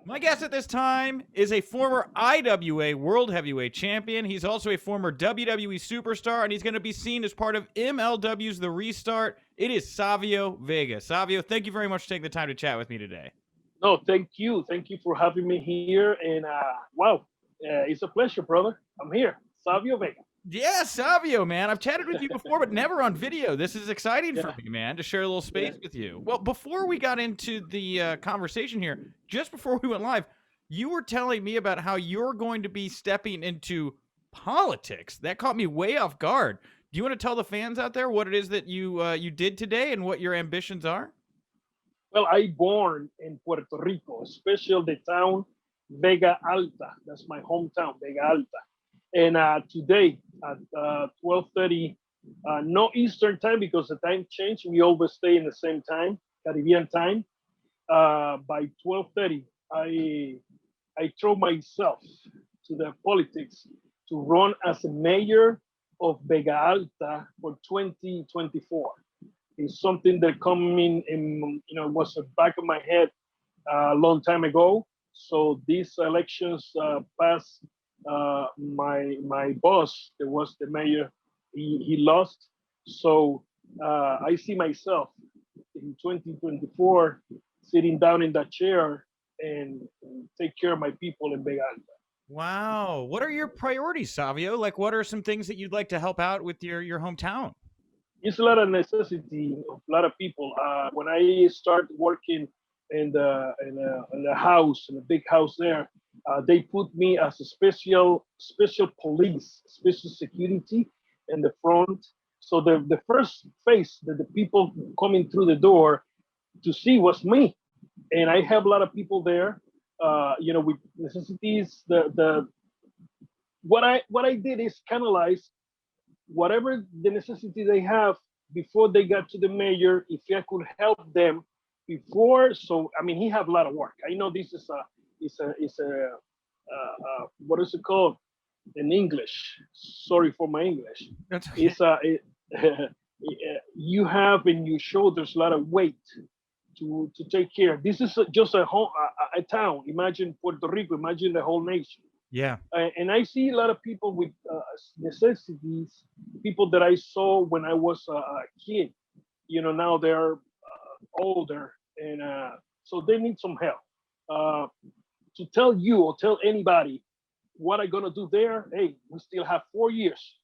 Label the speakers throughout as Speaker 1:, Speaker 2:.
Speaker 1: My guest at this time is a former IWA World Heavyweight Champion. He's also a former WWE Superstar, and he's going to be seen as part of MLW's The Restart. It is Savio Vega. Savio, thank you very much for taking the time to chat with me today.
Speaker 2: No, thank you. Thank you for having me here. And wow, it's a pleasure, brother. I'm here. Savio Vega.
Speaker 1: Yeah, Savio, man. I've chatted with you before, but never on video. This is exciting for me, man, to share a little space with you. Well, before we got into the conversation here, just before we went live, you were telling me about how you're going to be stepping into politics. That caught me way off guard. Do you want to tell the fans out there what it is that you did today and what your ambitions are?
Speaker 2: Well, I born in Puerto Rico, especially the town Vega Alta. That's my hometown, Vega Alta. And today at 12:30, no Eastern time because the time changed. We always stay in the same time, Caribbean time. By 12:30, I throw myself to the politics to run as a mayor of Vega Alta for 2024. It's something that coming in, was the back of my head a long time ago. So these elections passed. My boss, that was the mayor, he lost. So I see myself in 2024 sitting down in that chair and take care of my people in Vega Alta.
Speaker 1: Wow. What are your priorities, Savio? Like, what are some things that you'd like to help out with your hometown?
Speaker 2: It's a lot of necessity of a lot of people. When I start working in the house, in a big house there, they put me as a special police, special security in the front. So the first face that the people coming through the door to see was me, and I have a lot of people there, with necessities. What I did is canalize whatever the necessity they have before they got to the mayor. If I could help them before, so I mean, he have a lot of work. I know this is what is it called in English? Sorry for my English.
Speaker 1: That's okay.
Speaker 2: You have in your shoulders a lot of weight to take care. This is just a town. Imagine Puerto Rico. Imagine the whole nation.
Speaker 1: Yeah.
Speaker 2: And I see a lot of people with necessities, people that I saw when I was a kid. Now they're older, and so they need some help. To tell you or tell anybody what I'm gonna do there, hey, we still have 4 years.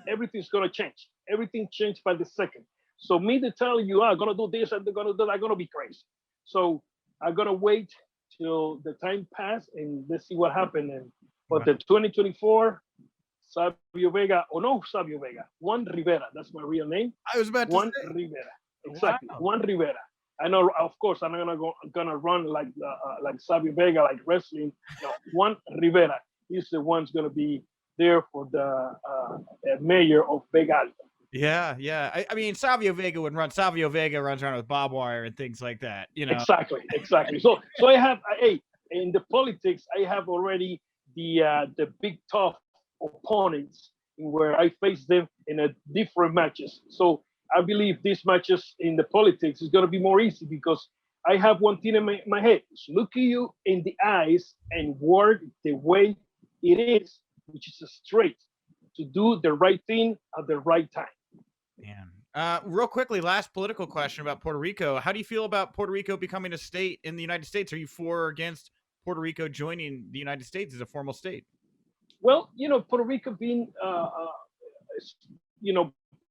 Speaker 2: Everything's gonna change. Everything changed by the second. So me to tell you, I'm gonna do this, I'm gonna do that, I'm gonna be crazy. So I'm gonna wait till the time pass and let's see what happened. But the 2024, Savio Vega, Savio Vega, Juan Rivera, that's my real name.
Speaker 1: I was about to
Speaker 2: Juan
Speaker 1: say.
Speaker 2: Rivera, exactly.
Speaker 1: Wow.
Speaker 2: Juan Rivera. I know, of course, I'm not gonna run like Savio Vega, like wrestling. No, Juan Rivera. He's the one's gonna be there for the mayor of Vega Alta.
Speaker 1: Yeah. I mean, Savio Vega would run. Savio Vega runs around with barbed wire and things like that.
Speaker 2: Exactly. So I have, in the politics, I have already the big tough opponents where I face them in a different matches. So I believe these matches in the politics is going to be more easy because I have one thing in my head. Just look at you in the eyes and work the way it is, which is straight, to do the right thing at the right time.
Speaker 1: Man. Real quickly, last political question about Puerto Rico. How do you feel about Puerto Rico becoming a state in the United States? Are you for or against Puerto Rico joining the United States as a formal state?
Speaker 2: Well, Puerto Rico being,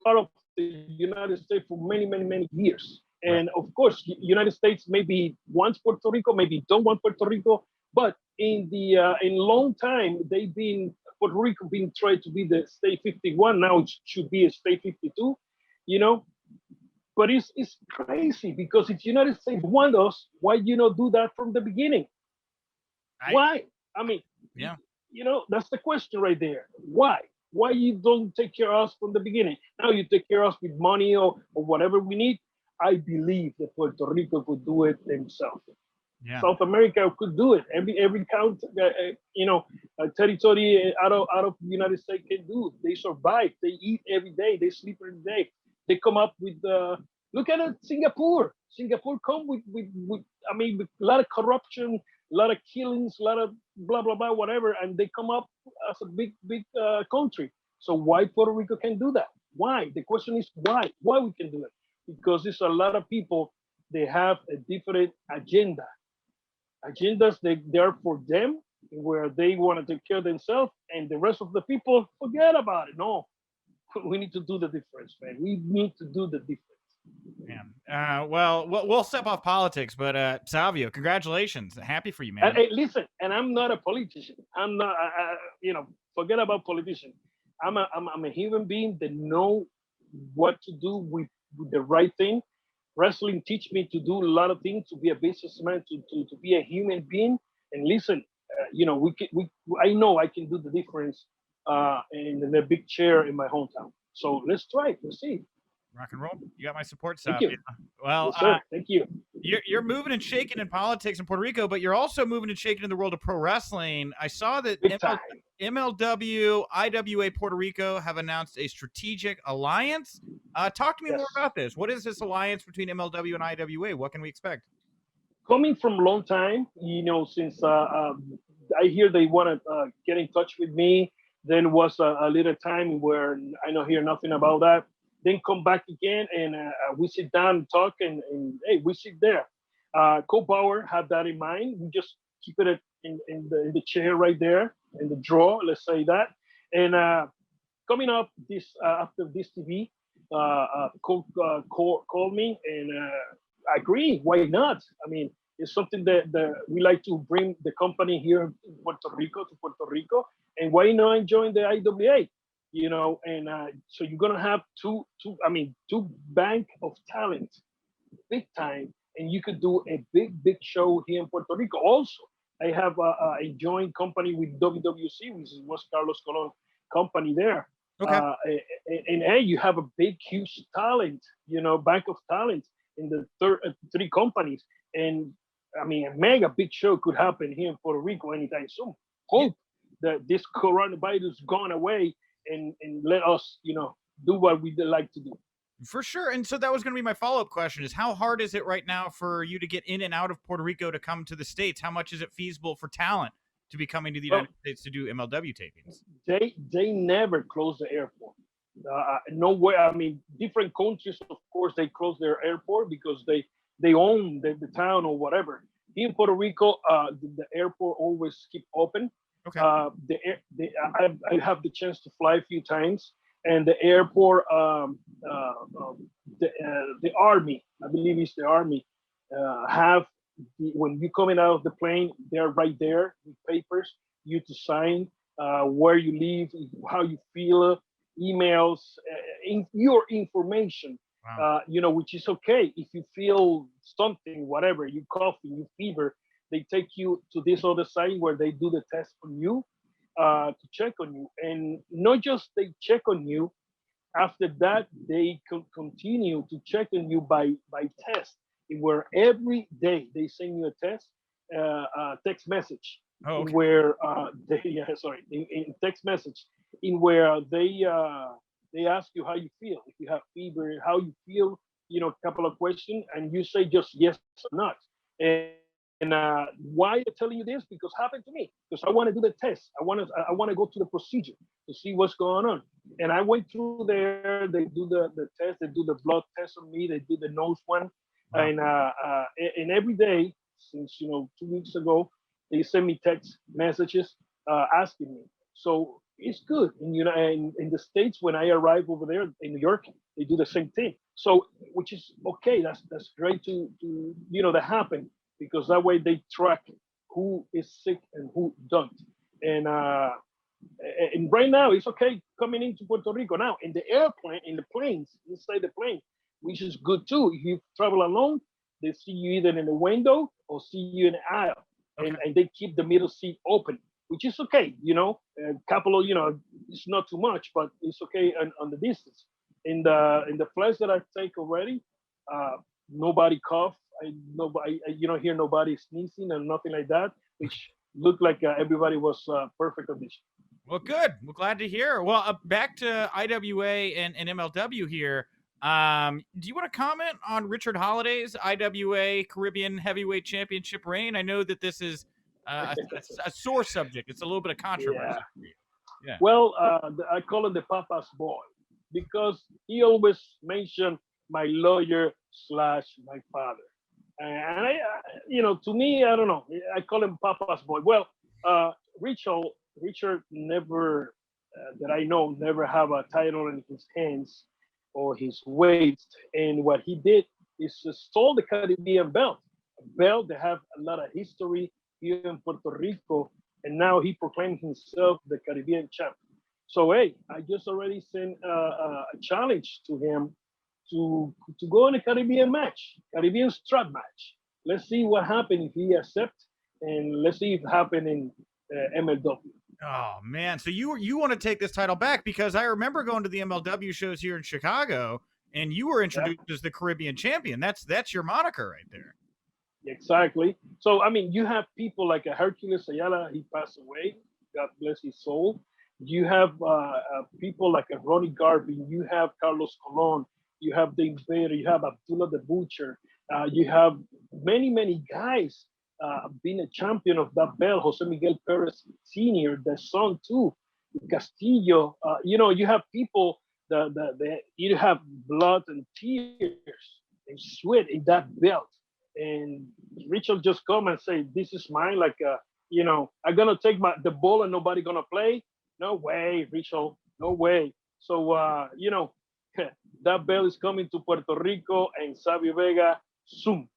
Speaker 2: part of the United States for many, many, many years. And of course, United States maybe wants Puerto Rico, maybe don't want Puerto Rico. But in long time, Puerto Rico being tried to be the state 51. Now it should be a state 52. But it's crazy because if United States want us, why do that from the beginning? Why? I mean,
Speaker 1: yeah.
Speaker 2: That's the question right there. Why? Why you don't take care of us from the beginning? Now you take care of us with money or whatever we need. I believe that Puerto Rico could do it themselves.
Speaker 1: Yeah.
Speaker 2: South America could do it. Every country, territory out of the United States can do it. They survive. They eat every day. They sleep every day. They come up with look at it, Singapore. Singapore come with a lot of corruption, lot of killings, a lot of blah blah blah, whatever, and they come up as a big country. So why Puerto Rico can do that? Why? The question is why? Why we can do it? Because there's a lot of people. They have a different agenda. Agendas they are for them, where they want to take care of themselves, and the rest of the people forget about it. No, we need to do the difference, man. We need to do the difference.
Speaker 1: Man. Well, we'll step off politics, but Savio, congratulations. Happy for you, man.
Speaker 2: And listen, and I'm not a politician. I'm not, forget about politician. I'm a human being that know what to do with the right thing. Wrestling teach me to do a lot of things, to be a businessman, to be a human being. And listen, I know I can do the difference in the big chair in my hometown. So let's try it. Let's see.
Speaker 1: Rock and roll. You got my support,
Speaker 2: Thank
Speaker 1: Savio.
Speaker 2: you.
Speaker 1: Well,
Speaker 2: yes, thank you.
Speaker 1: You're moving and shaking in politics in Puerto Rico, but you're also moving and shaking in the world of pro wrestling. I saw that MLW, IWA Puerto Rico have announced a strategic alliance. Talk to me more about this. What is this alliance between MLW and IWA? What can we expect?
Speaker 2: Coming from a long time, since I hear they want to get in touch with me, then was a little time where I don't hear nothing about that. Then come back again, and we sit down and talk, and hey, we sit there. Cole Bauer had that in mind. We just keep it in the chair right there in the drawer, let's say that. And coming up this after this TV, Cole called me, and I agree. Why not? I mean, it's something that we like to bring the company here to Puerto Rico, and why not join the IWA? And so you're gonna have two bank of talent, big time, and you could do a big show here in Puerto Rico. Also, I have a joint company with WWC, which was Carlos Colon company there.
Speaker 1: Okay.
Speaker 2: And hey, you have a big, huge talent, bank of talent in the three companies, and I mean, a mega big show could happen here in Puerto Rico anytime soon. Hope that this coronavirus gone away. And let us, do what we like to do.
Speaker 1: For sure. And so that was going to be my follow-up question is how hard is it right now for you to get in and out of Puerto Rico to come to the States? How much is it feasible for talent to be coming to the United States to do MLW tapings?
Speaker 2: They never close the airport. No way. I mean, different countries, of course, they close their airport because they own the town or whatever. Here in Puerto Rico, the airport always keep open.
Speaker 1: Okay.
Speaker 2: I have the chance to fly a few times, and the airport, the army, I believe it's the army, when you coming out of the plane, they're right there with papers you to sign, where you live, how you feel, emails, your information.
Speaker 1: Wow.
Speaker 2: Which is okay if you feel something, whatever, you coughing, you fever. They take you to this other site where they do the test on you to check on you. And not just they check on you, after that, they continue to check on you by test, where every day they send you a text message,
Speaker 1: Oh, okay.
Speaker 2: where in text message, in where they ask you how you feel, if you have fever, how you feel, a couple of questions, and you say just yes or not. And why I'm telling you this? Because it happened to me. Because I want to do the test. I want to go to the procedure to see what's going on. And I went through there. They do the test. They do the blood test on me. They do the nose one. Wow. And every day since 2 weeks ago, they send me text messages asking me. So it's good. And in the States, when I arrive over there in New York, they do the same thing. So which is okay. That's great to that happen. Because that way they track who is sick and who don't. And right now it's okay coming into Puerto Rico. Now in the airplane, in the planes, inside the plane, which is good too. If you travel alone, they see you either in the window or see you in the aisle. Okay. And they keep the middle seat open, which is okay. A couple of, it's not too much, but it's okay on the distance. In the flights that I take already, nobody cough. You don't hear nobody sneezing and nothing like that, which looked like everybody was perfect condition.
Speaker 1: Well, good. We're glad to hear. Well, back to IWA and MLW here. Do you want to comment on Richard Holliday's IWA Caribbean Heavyweight Championship reign? I know that this is a sore subject. It's a little bit of
Speaker 2: Yeah.
Speaker 1: controversy for you. Yeah.
Speaker 2: Well, I call him the Papa's boy because he always mentioned my lawyer slash my father. And to me, I don't know. I call him Papa's boy. Well, Richard never, that I know, never have a title in his hands or his waist. And what he did is stole the Caribbean belt, a belt that have a lot of history here in Puerto Rico. And now he proclaimed himself the Caribbean champ. So hey, I just already sent a challenge to him to go in a Caribbean match, Caribbean strap match. Let's see what happens if he accepts, and let's see if it happens in MLW.
Speaker 1: Oh man, so you want to take this title back because I remember going to the MLW shows here in Chicago, and you were
Speaker 2: Yeah,
Speaker 1: introduced as the Caribbean champion. That's your moniker right there.
Speaker 2: exactly. So I mean, you have people like a Hercules Ayala. He passed away. God bless his soul. You have people like a Ronnie Garvin. You have Carlos Colon. You have the Invader. You have Abdullah the Butcher. You have many guys being a champion of that belt. Jose Miguel Perez Sr., the son too. Castillo. You have people that you have blood and tears and sweat in that belt. And Richard just come and say, "This is mine." Like, I'm gonna take the ball and nobody gonna play. No way, Richard. No way. So, that bell is coming to Puerto Rico and Savio Vega soon.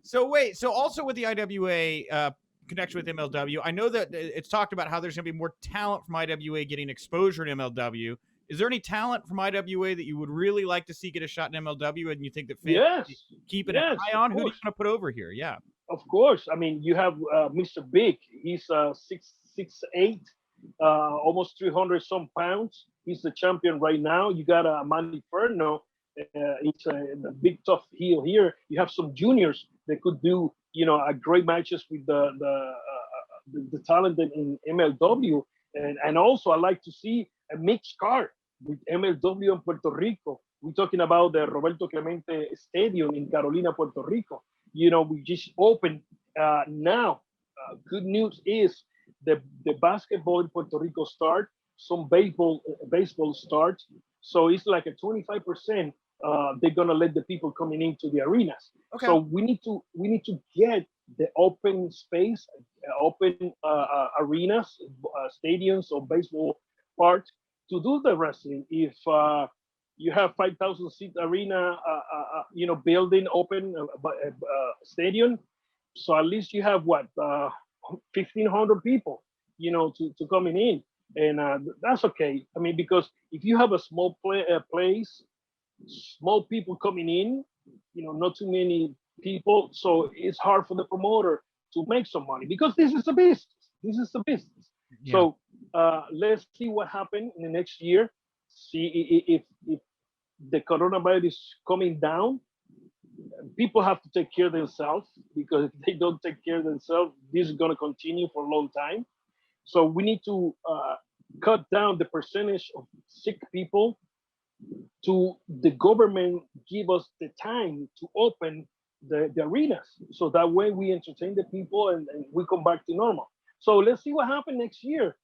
Speaker 1: So wait, so also with the IWA connection with MLW, I know that it's talked about how there's going to be more talent from IWA getting exposure to MLW. Is there any talent from IWA that you would really like to see get a shot in MLW, and you think that fans
Speaker 2: Yes,
Speaker 1: keeping an
Speaker 2: yes,
Speaker 1: eye
Speaker 2: of
Speaker 1: on? Who do you
Speaker 2: course.
Speaker 1: want to put over here? Yeah.
Speaker 2: Of course. I mean, you have Mr. Big. He's 6'8", almost 300 some pounds. He's the champion right now. You got Manny Ferno. It's a big tough heel here. You have some juniors that could do a great matches with the talent in MLW, and also I like to see a mixed card with MLW and Puerto Rico. We're talking about the Roberto Clemente Stadium in Carolina, Puerto Rico. We just opened now. Good news is the basketball in Puerto Rico start, some baseball starts. So it's like a 25%. They're gonna let the people coming into the arenas.
Speaker 1: Okay.
Speaker 2: So we need to get the open space, open arenas, stadiums, or baseball park to do the wrestling. If you have 5,000 seat arena, building open stadium, so at least you have what 1,500 people, to coming in, and that's okay. I mean, because if you have a small place, small people coming in, not too many people, so it's hard for the promoter to make some money because this is a business. This is a business.
Speaker 1: Yeah.
Speaker 2: So let's see what happens in the next year. See if the coronavirus is coming down. People have to take care of themselves because if they don't take care of themselves, this is going to continue for a long time. So we need to cut down the percentage of sick people to the government give us the time to open the arenas. So that way we entertain the people and we come back to normal. So let's see what happens next year.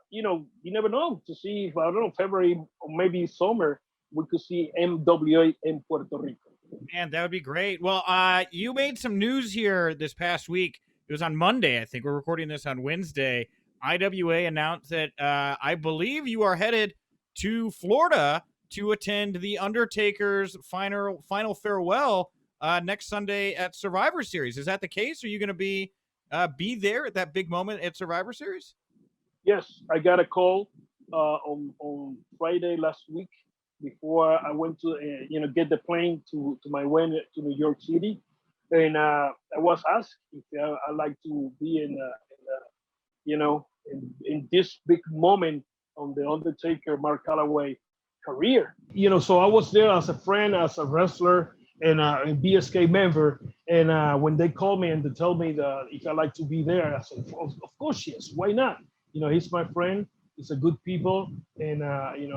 Speaker 2: You never know to see if, I don't know, February or maybe summer, we could see MWA in Puerto Rico.
Speaker 1: Man, that would be great. Well, you made some news here this past week. It was on Monday, I think. We're recording this on Wednesday. IWA announced that I believe you are headed to Florida to attend the Undertaker's final farewell next Sunday at Survivor Series. Is that the case? Are you going to be there at that big moment at Survivor Series?
Speaker 2: Yes, I got a call on Friday last week before I went to get the plane to my way to New York City, and I was asked if I like to be in this big moment on the Undertaker Mark Calloway career. So I was there as a friend, as a wrestler, and a BSK member. And when they called me and they told me that if I like to be there, I said, of course, yes. Why not? He's my friend. He's a good people, and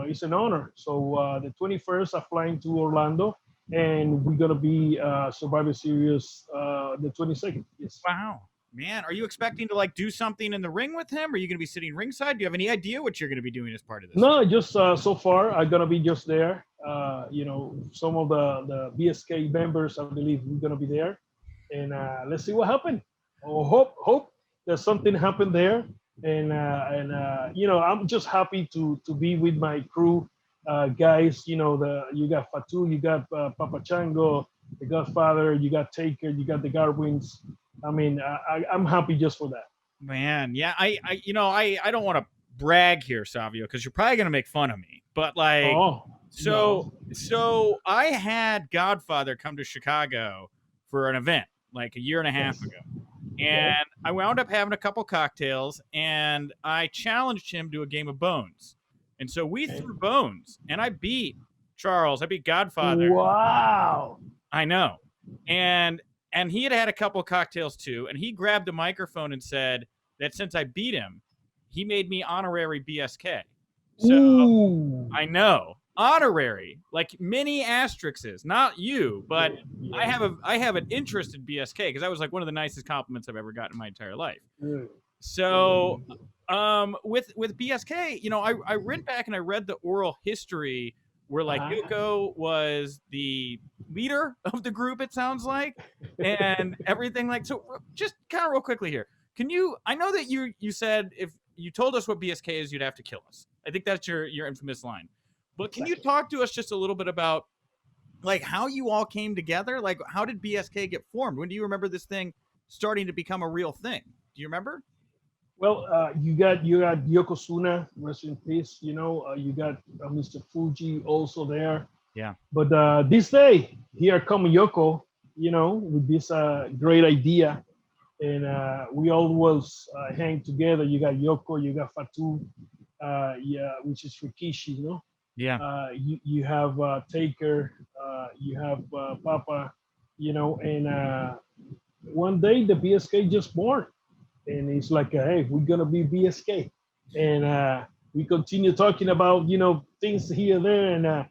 Speaker 2: it's an honor. So the 21st, I'm flying to Orlando, and we're gonna be Survivor Series the 22nd. Yes.
Speaker 1: Wow. Man, are you expecting to like do something in the ring with him? Are you going to be sitting ringside? Do you have any idea what you're going to be doing as part of this?
Speaker 2: No, just so far I'm gonna be just there. Some of the BSK members, I believe, we're gonna be there, and let's see what happens. Oh, hope there's something happened there, and I'm just happy to be with my crew, guys. You got Fatu, you got Papa Chango, the Godfather, you got Taker, you got the Garwins. I mean, I'm happy just for that.
Speaker 1: Man, yeah, I don't want to brag here, Savio, because you're probably gonna make fun of me. But like,
Speaker 2: Oh,
Speaker 1: so
Speaker 2: no.
Speaker 1: so I had Godfather come to Chicago for an event like a year and a half ago. And I wound up having a couple cocktails and I challenged him to a game of bones. And so we threw bones and I beat Charles. I beat Godfather.
Speaker 2: Wow.
Speaker 1: I know. And he had had a couple cocktails too, and he grabbed a microphone and said that since I beat him, he made me honorary BSK. So
Speaker 2: Ooh.
Speaker 1: I know. Honorary, like many asterisks, not you, but I have an interest in BSK because that was like one of the nicest compliments I've ever gotten in my entire life. So with BSK, I went back and I read the oral history where like Yoko was the leader of the group, it sounds like, and everything like so. Just kind of real quickly here, I know that you said if you told us what BSK is, you'd have to kill us. I think that's your infamous line. But can you talk to us just a little bit about like how you all came together? Like how did BSK get formed? When do you remember this thing starting to become a real thing? Do you remember?
Speaker 2: Well, you got Yokozuna, rest in peace. You got Mr. Fuji also there.
Speaker 1: Yeah.
Speaker 2: But this day, here come Yoko, with this great idea, and we always hang together. You got Yoko, you got Fatu, which is Rikishi,
Speaker 1: Yeah.
Speaker 2: You have Taker, you have Papa, and one day the BSK just born, and it's like, hey, we're gonna be BSK, and we continue talking about things here, there, and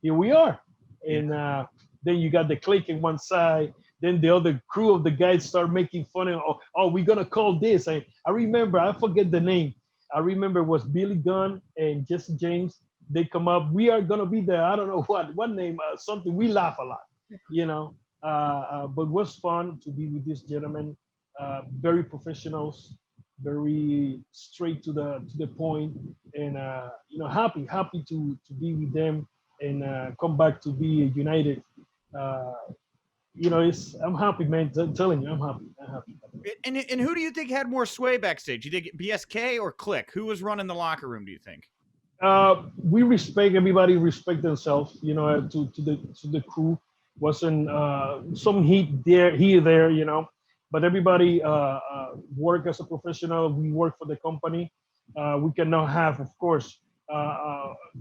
Speaker 2: here we are, and then you got the clique in one side. Then the other crew of the guys start making fun of, oh, we're gonna call this. I remember, I forget the name. I remember it was Billy Gunn and Jesse James. They come up, we are gonna be there. I don't know what name, something. We laugh a lot, but it was fun to be with these gentlemen. Very professionals, very straight to the point, and happy to be with them and come back to be united. I'm happy, man. Telling you, I'm happy.
Speaker 1: And who do you think had more sway backstage? You think BSK or Click? Who was running the locker room? Do you think?
Speaker 2: We respect everybody. Respect themselves. To the crew. Wasn't some heat there. But everybody work as a professional. We work for the company. We cannot have, of course,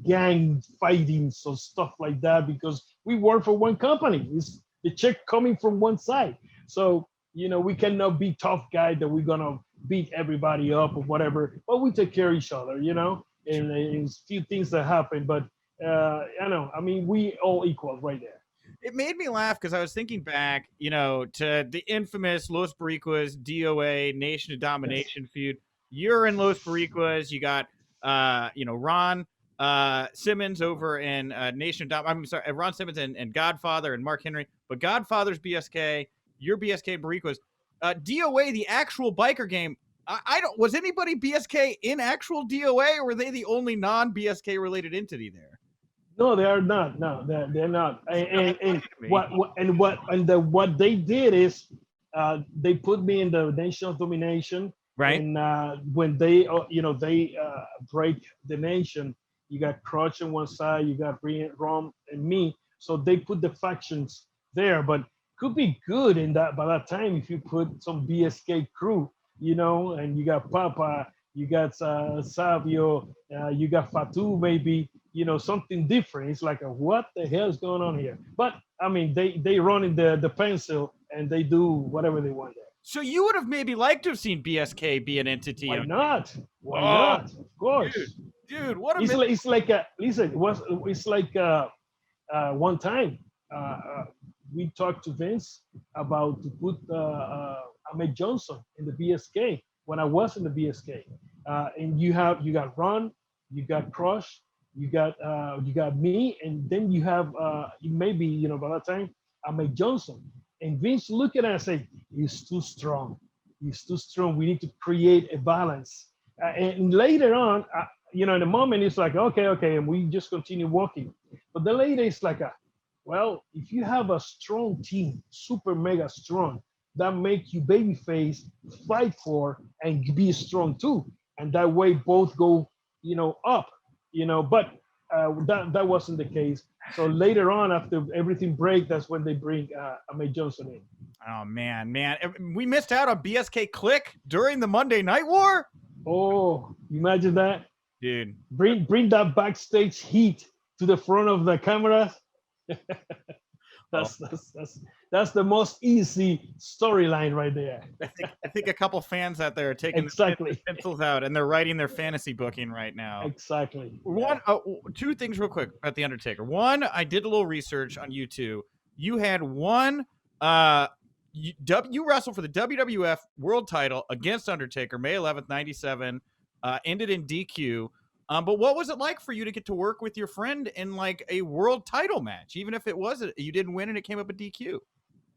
Speaker 2: gang fightings or stuff like that because we work for one company. It's the check coming from one side. So, we cannot be tough guy that we're going to beat everybody up or whatever, but we take care of each other, and there's few things that happen, but we all equal right there.
Speaker 1: It made me laugh because I was thinking back, to the infamous Los Boricuas DOA Nation of Domination feud. You're in Los Boricuas. You got, Ron Simmons over in Nation of I'm sorry, Ron Simmons and Godfather and Mark Henry. But Godfather's BSK, your BSK Boricuas. DOA, the actual biker game. I don't. Was anybody BSK in actual DOA, or were they the only non-BSK related entity there?
Speaker 2: No, they are not. No, they're not. And what they did is they put me in the Nation of Domination.
Speaker 1: Right.
Speaker 2: And when they break the nation, you got Crutch on one side, you got Rom and me. So they put the factions there, but could be good in that by that time if you put some BSK crew, and you got Papa, you got Savio, you got Fatu, maybe, something different. It's like, what the hell is going on here? But I mean, they run in the pencil and they do whatever they want there.
Speaker 1: So you would have maybe liked to have seen BSK be an entity.
Speaker 2: Why not? Why not? Of course,
Speaker 1: dude. What a
Speaker 2: it's like one time we talked to Vince about to put a Ahmed Johnson in the BSK when I was in the BSK. And you got Ron, you got Crush, you got me, and then you have maybe by that time Ahmed Johnson. And Vince looked at it and said, he's too strong. He's too strong. We need to create a balance. And later on, in the moment, it's like, okay, and we just continue walking. But then later, it's like, well, if you have a strong team, super mega strong, that make you babyface, fight for, and be strong too. And that way, both go, up. But that wasn't the case. So later on, after everything break, that's when they bring Ahmed Johnson in.
Speaker 1: Oh man, we missed out on BSK Click during the Monday Night War.
Speaker 2: Oh, imagine that,
Speaker 1: dude!
Speaker 2: Bring that backstage heat to the front of the camera. That's the most easy storyline right there.
Speaker 1: I think a couple fans out there are taking the pencils out and they're writing their fantasy booking right now.
Speaker 2: Exactly.
Speaker 1: Two things real quick about the Undertaker. One, I did a little research on you two. You had one. You wrestled for the WWF World Title against Undertaker May 11th, 97. Ended in DQ. But what was it like for you to get to work with your friend in like a world title match, even if it wasn't, you didn't win and it came up a DQ?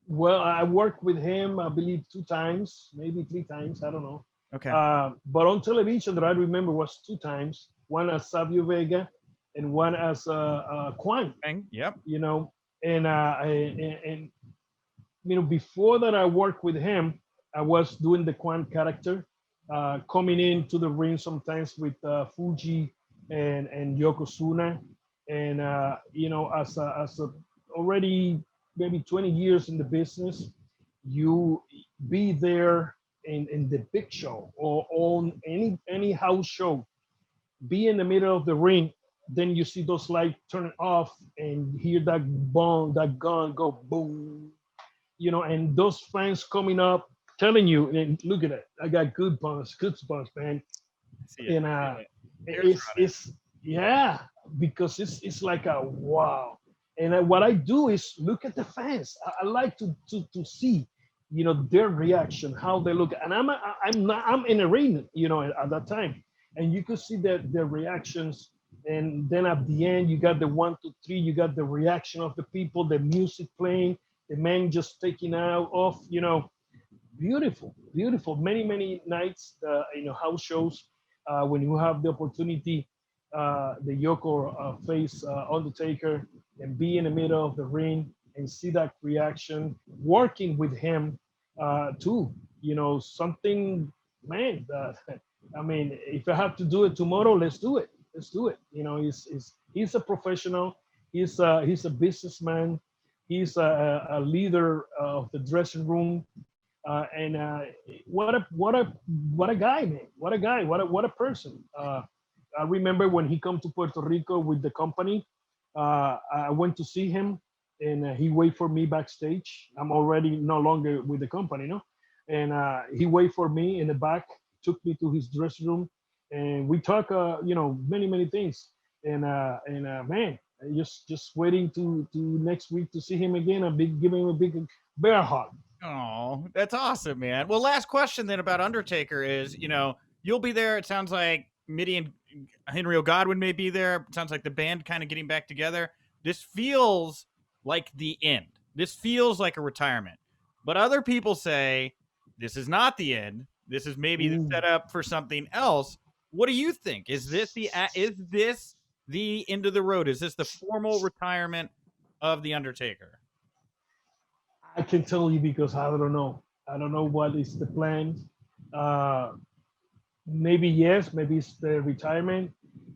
Speaker 2: Well, I worked with him, I believe 2 times, maybe 3 times, I don't know.
Speaker 1: Okay.
Speaker 2: But on television that I remember was 2 times, one as Savio Vega and one as Quan.
Speaker 1: Yep.
Speaker 2: And before that I worked with him, I was doing the Quan character. Coming into the ring sometimes with Fuji and Yokozuna, and as a already maybe 20 years in the business, you be there in the big show or on any house show, be in the middle of the ring, then you see those lights turn off and hear that gun go boom, and those fans coming up telling you, and look at it, I got good bumps, man. And it's because it's like a wow. And what I do is look at the fans. I like to see, their reaction, how they look. And I'm in a ring, at that time, and you could see their reactions. And then at the end, you got the 1, 2, 3. You got the reaction of the people, the music playing, the man just taking off. Beautiful. Many nights, house shows, when you have the opportunity, the Yoko face Undertaker and be in the middle of the ring and see that reaction, working with him too. Something, man. If I have to do it tomorrow, let's do it. He's a professional. He's a businessman. He's a leader of the dressing room. And what a guy, man! What a guy! What a person! I remember when he come to Puerto Rico with the company. I went to see him, and he wait for me backstage. I'm already no longer with the company, and he wait for me in the back. Took me to his dressing room, and we talk, many things. And man, just waiting to next week to see him again and giving him a big bear hug.
Speaker 1: Oh, that's awesome, man. Well, last question then about Undertaker is, you'll be there. It sounds like Mitty and Henry O'Godwin may be there. It sounds like the band kind of getting back together. This feels like the end. This feels like a retirement. But other people say this is not the end. This is maybe the setup for something else. What do you think? Is this the end of the road? Is this the formal retirement of the Undertaker?
Speaker 2: I can tell you because I don't know. I don't know what is the plan. Maybe yes, maybe it's the retirement.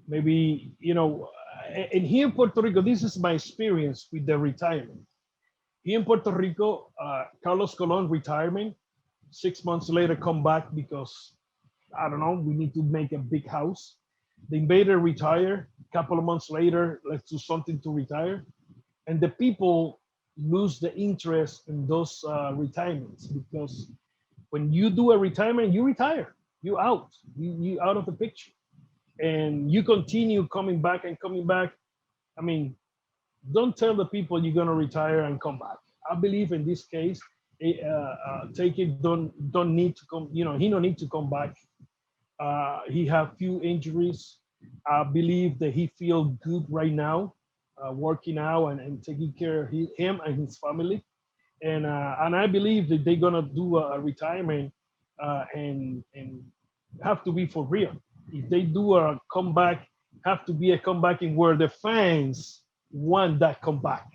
Speaker 2: Maybe, and here in Puerto Rico, this is my experience with the retirement. Here in Puerto Rico, Carlos Colon retirement, 6 months later come back because, I don't know, we need to make a big house. The Invader retire, a couple of months later, let's do something to retire. And the people lose the interest in those retirements, because when you do a retirement, you retire, you out of the picture, and you continue coming back. Don't tell the people you're going to retire and come back. I believe in this case, take it. Don't need to come. He don't need to come back. He have few injuries. I believe that he feel good right now, working out and taking care of him and his family. And I believe that they're gonna do a retirement, and have to be for real. If they do a comeback, have to be a comeback in where the fans want that comeback,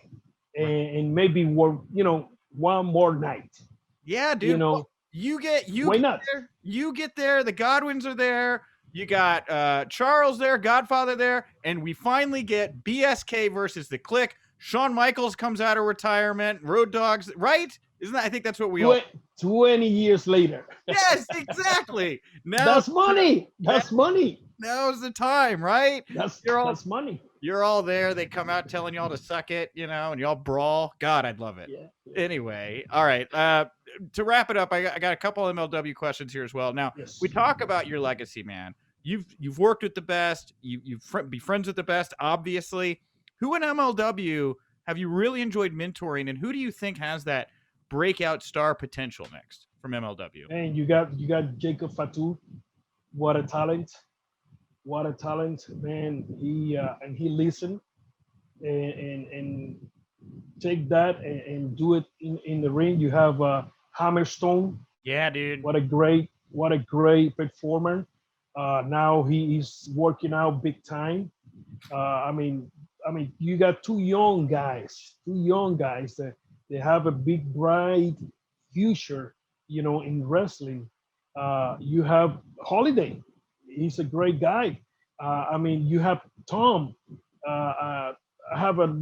Speaker 2: and maybe one more night.
Speaker 1: Yeah, dude. Well, you get
Speaker 2: Why not?
Speaker 1: there. You get there. The Godwins are there. You got Charles there, Godfather there, and we finally get BSK versus the Click. Shawn Michaels comes out of retirement. Road Dogs, right? Isn't that? I think that's what we all.
Speaker 2: 20 years later.
Speaker 1: Yes, exactly. Now
Speaker 2: that's money. That's money.
Speaker 1: Now's the time, right?
Speaker 2: That's money.
Speaker 1: You're all there. They come out telling y'all to suck it, and y'all brawl. God, I'd love it.
Speaker 2: Yeah.
Speaker 1: Anyway, all right. To wrap it up, I got a couple of MLW questions here as well. Now, we talk about your legacy, man. You've worked with the best. You've be friends with the best, obviously. Who in MLW have you really enjoyed mentoring, and who do you think has that breakout star potential next from MLW?
Speaker 2: And you got Jacob Fatu. What a talent! What a talent, man. He listened and take that and do it in the ring. You have Hammerstone.
Speaker 1: Yeah, dude.
Speaker 2: What a great performer. Now he is working out big time. I mean, you got two young guys that they have a big bright future, in wrestling. You have Holiday. He's a great guy. You have Tom. I have a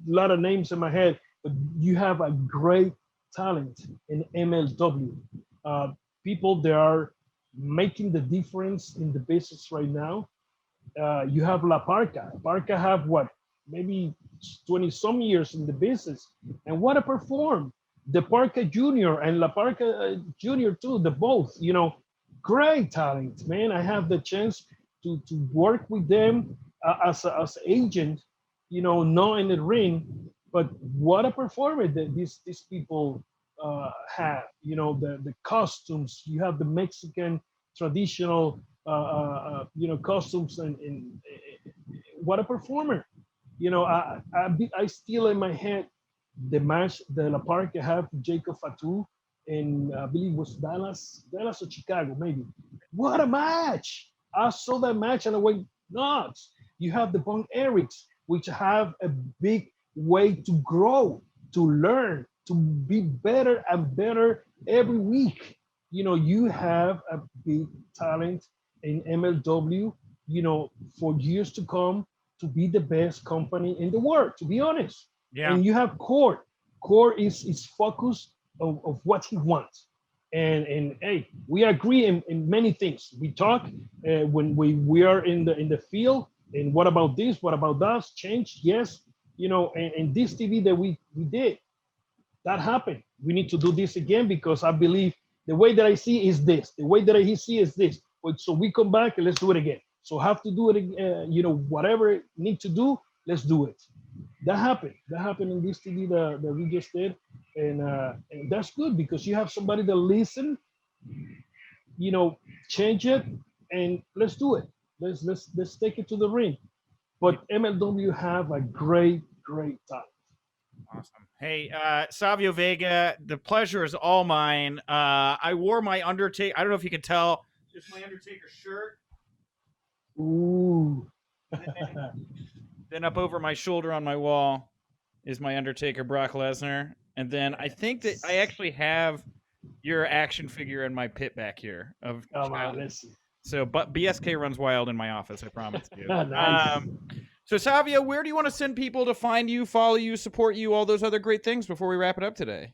Speaker 2: lot of names in my head, but you have a great talent in MLW. People that are making the difference in the business right now. You have La Parca. Parca have what, maybe 20 some years in the business, and what a perform. The Parca Junior and La Parca Junior too. The both, great talent, man. I have the chance to work with them as agent, not in the ring, but what a performer that these people have. The costumes. You have the Mexican traditional costumes, and what a performer. I still in my head the match that La Parca have Jacob Fatu, and I believe it was Dallas or Chicago, maybe. What a match! I saw that match and I went nuts. You have the Von Erichs, which have a big way to grow, to learn, to be better and better every week. You have a big talent in MLW, for years to come, to be the best company in the world, to be honest.
Speaker 1: Yeah.
Speaker 2: And you have Core. Core is focused of what he wants. And hey, we agree in many things. We talk when we are in the field, and what about this? What about that? Change? Yes. And this TV that we did, that happened. We need to do this again, because I believe the way that I see is this. The way that I see is this. So we come back and let's do it again. So have to do it, whatever need to do, let's do it. That happened in this TV that we just did. And that's good, because you have somebody that listen, change it, and let's do it. Let's take it to the ring. But MLW have a great talent.
Speaker 1: Awesome. Hey, Savio Vega, the pleasure is all mine. I wore my Undertaker. I don't know if you can tell. It's my Undertaker shirt.
Speaker 2: Ooh.
Speaker 1: Then up over my shoulder on my wall is my Undertaker Brock Lesnar. And then I think that I actually have your action figure in my pit back here.
Speaker 2: Let's see.
Speaker 1: So, but BSK runs wild in my office, I promise you.
Speaker 2: Nice.
Speaker 1: So, Savio, where do you want to send people to find you, follow you, support you, all those other great things before we wrap it up today?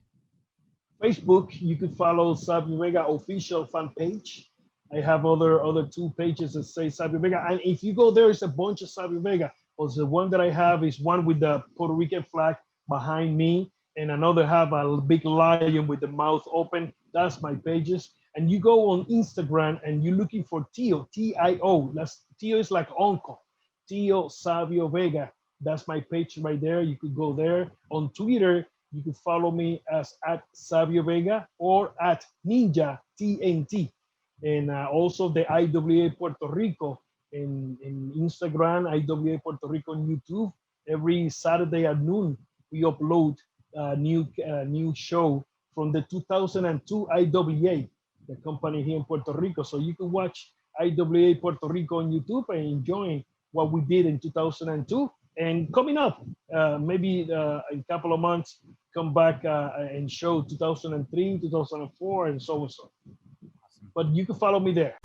Speaker 2: Facebook, you could follow Savio Vega official fan page. I have other two pages that say Savio Vega. And if you go there, it's a bunch of Savio Vega. But the one that I have is one with the Puerto Rican flag behind me, and another have a big lion with the mouth open. That's my pages. And you go on Instagram and you're looking for Tio, T-I-O. Tio is like uncle. Tio Savio Vega. That's my page right there. You could go there. On Twitter, You can follow me as at Savio Vega or at Ninja TNT. And also the IWA Puerto Rico in Instagram, IWA Puerto Rico on YouTube. Every Saturday at noon, we upload a new show from the 2002 IWA, the company here in Puerto Rico. So you can watch IWA Puerto Rico on YouTube and enjoy what we did in 2002. And coming up, maybe in a couple of months, come back and show 2003, 2004, and so on. But you can follow me there.